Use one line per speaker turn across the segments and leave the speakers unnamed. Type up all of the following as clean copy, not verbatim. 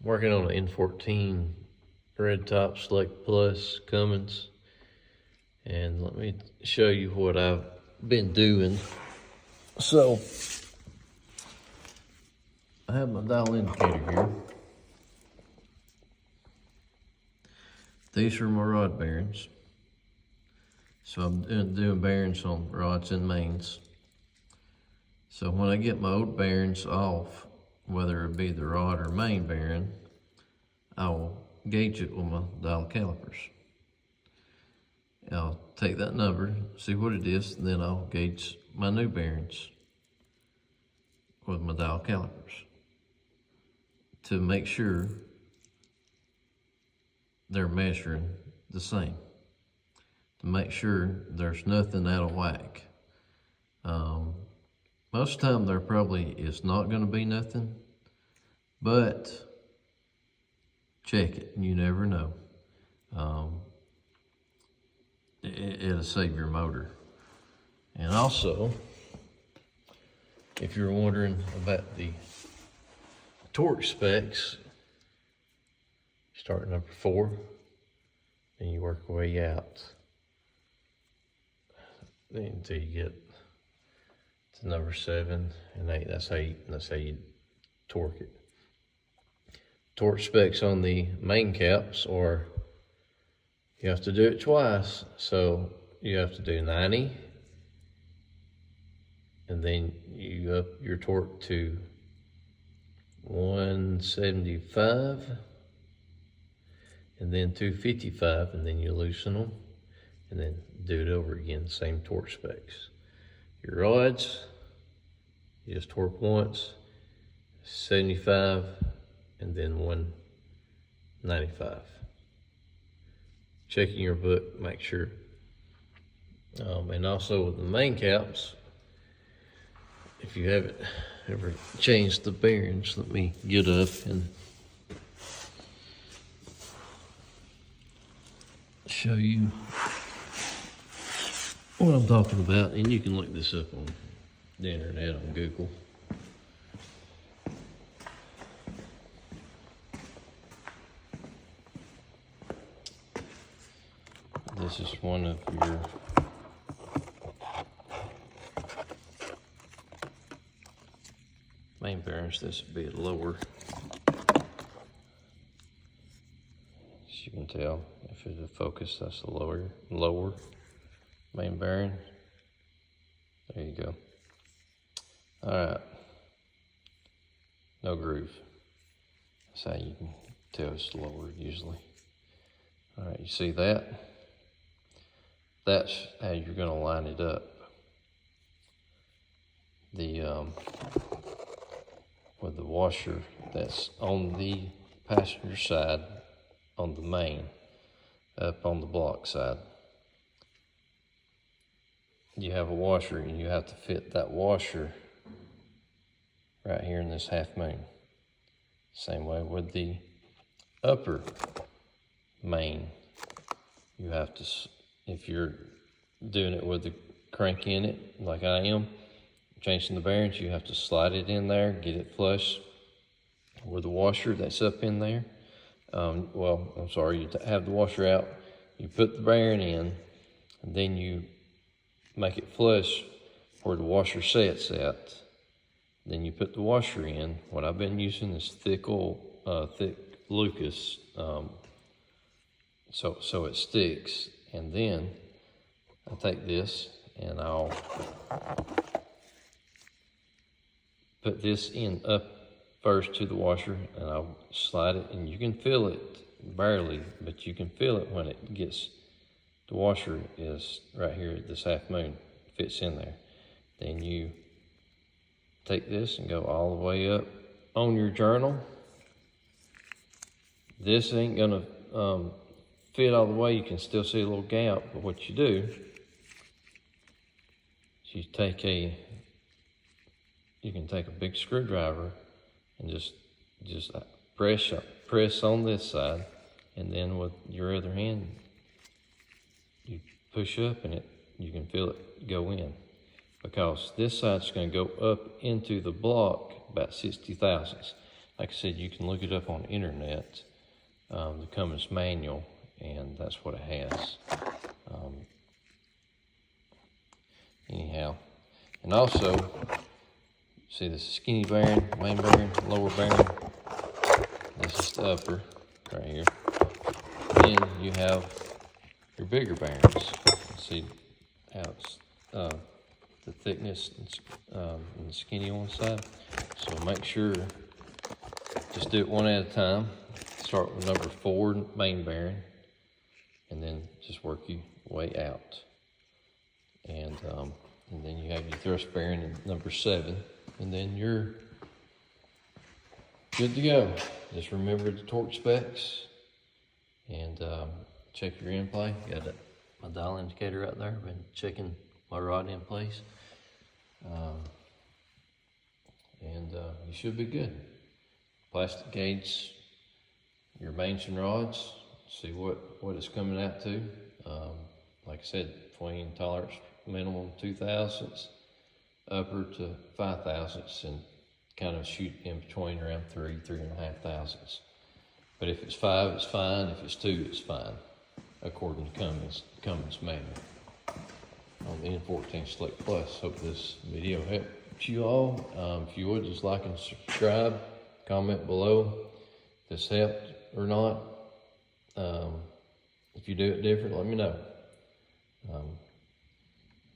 Working on an N-14 red top select plus Cummins, and let me show you what I've been doing. So I have my dial indicator here. These are my rod bearings. So I'm doing bearings on rods and mains. So when I get my old bearings off, whether it be the rod or main bearing, I will gauge it with my dial calipers. I'll take that number, see what it is, and then I'll gauge my new bearings with my dial calipers to make sure they're measuring the same, to make sure there's nothing out of whack. Most of the time there probably is not going to be nothing, but check it, you never know. It'll save your motor. And also, if you're wondering about the torque specs, start at number 4, and you work your way out until you get to number 7 and 8. That's how you torque it. Torque specs on the main caps are, you have to do it twice. So you have to do 90, and then you up your torque to 175, and then 255, and then you loosen them, and then do it over again, same torque specs. Your rods, you just torque once, 75, and then 195. Checking your book, make sure. And also with the main caps, if you haven't ever changed the bearings, let me get up and show you what I'm talking about. And you can look this up on the internet, on Google. This is one of your main bearings. This would be a lower. As you can tell, if it's a focus, that's a lower main bearing. There you go. All right. No groove. That's how you can tell it's lowered usually. All right, you see that? That's how you're going to line it up. With the washer that's on the passenger side, on the main, up on the block side. You have a washer, and you have to fit that washer right here in this half moon. Same way with the upper main. You have to, if you're doing it with the crank in it, like I am, changing the bearings, you have to slide it in there, get it flush with the washer that's up in there. You have the washer out, you put the bearing in, and then you make it flush where the washer sets at. Then you put the washer in. What I've been using is thick Lucas, so it sticks. And then I take this and I'll put this in up first to the washer, and I'll slide it, and you can feel it barely, but you can feel it when it gets, the washer is right here, this half moon fits in there. Then you take this and go all the way up on your journal. This ain't gonna fit all the way, you can still see a little gap, but what you do is you can take a big screwdriver and just press on this side, and then with your other hand you push up, and you can feel it go in, because this side's going to go up into the block about 60 thousandths. like I said, you can look it up on the internet, the Cummins manual, and that's what it has. Anyhow, and also, see this skinny bearing, main bearing, lower bearing. This is the upper right here. Then you have your bigger bearings. See how it's the thickness and the skinny on the side. So make sure, just do it one at a time. Start with number 4 main bearing, and then just work your way out. And then you have your thrust bearing in number 7, and then you're good to go. Just remember the torque specs, and check your in play. Got my dial indicator out there. Been checking my rod in place, and you should be good. Plastic gauge your mains and rods. See what it's coming out to. Like I said, between tolerance minimum 2 thousandths, upper to 5 thousandths, and kind of shoot in between around 3.5 thousandths. But if it's 5, it's fine. If it's 2, it's fine, according to Cummins manual on the N-14 Slick Plus. Hope this video helped you all. If you would, just like and subscribe. Comment below if this helped or not. If you do it different, let me know.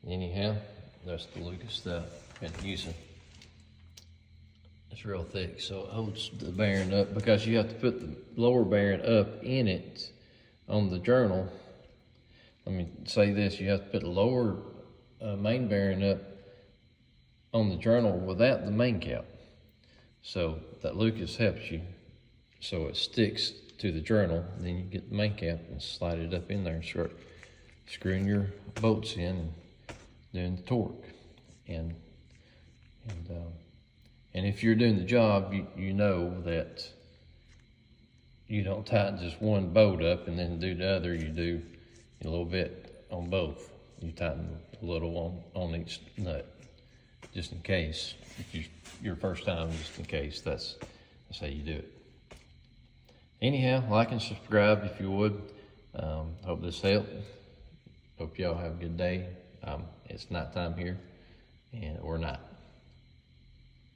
Anyhow, that's the Lucas that I've been using. It's real thick, so it holds the bearing up, because you have to put the lower bearing up in it on the journal. Let me say this, you have to put the lower main bearing up on the journal without the main cap. So that Lucas helps you, so it sticks to the journal. Then you get the main cap and slide it up in there and start screwing your bolts in and doing the torque. And if you're doing the job, you know that you don't tighten just one bolt up and then do the other. You do a little bit on both. You tighten a little on each nut, just in case. If your first time, just in case, that's how you do it. Anyhow, like and subscribe if you would. Hope this helped. Hope y'all have a good day. It's nighttime here, or not.